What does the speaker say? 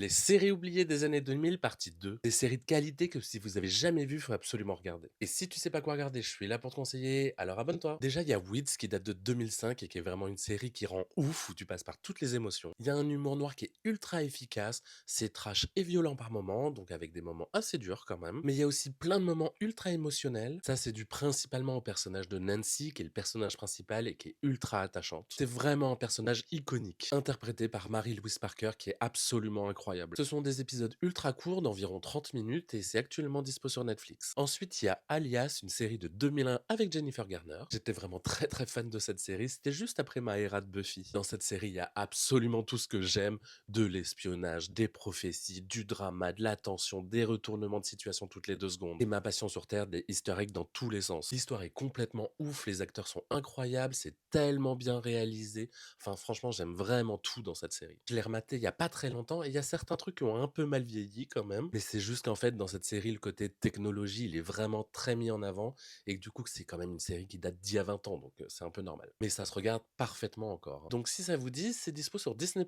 Les séries oubliées des années 2000, partie 2. Des séries de qualité que si vous avez jamais vues, faut absolument regarder. Et si tu sais pas quoi regarder, je suis là pour te conseiller, alors abonne-toi. Déjà, il y a Weeds qui date de 2005 et qui est vraiment une série qui rend ouf, où tu passes par toutes les émotions. Il y a un humour noir qui est ultra efficace, c'est trash et violent par moments, donc avec des moments assez durs quand même. Mais il y a aussi plein de moments ultra émotionnels. Ça, c'est dû principalement au personnage de Nancy, qui est le personnage principal et qui est ultra attachante. C'est vraiment un personnage iconique, interprété par Mary-Louise Parker, qui est absolument incroyable. Ce sont des épisodes ultra courts d'environ 30 minutes et c'est actuellement dispo sur Netflix. Ensuite, il y a Alias, une série de 2001 avec Jennifer Garner. J'étais vraiment très fan de cette série, c'était juste après ma era de Buffy. Dans cette série, il y a absolument tout ce que j'aime, de l'espionnage, des prophéties, du drama, de la tension, des retournements de situation toutes les 2 secondes. Et ma passion sur Terre, des easter eggs dans tous les sens. L'histoire est complètement ouf, les acteurs sont incroyables, c'est tellement bien réalisé. Enfin, franchement, j'aime vraiment tout dans cette série. Je l'ai rematé il y a pas très longtemps et il y a certains trucs qui ont un peu mal vieilli quand même. Mais c'est juste qu'en fait, dans cette série, le côté technologie, il est vraiment très mis en avant et que du coup, c'est quand même une série qui date d'il y a 20 ans, donc c'est un peu normal. Mais ça se regarde parfaitement encore, hein. Donc si ça vous dit, c'est dispo sur Disney+.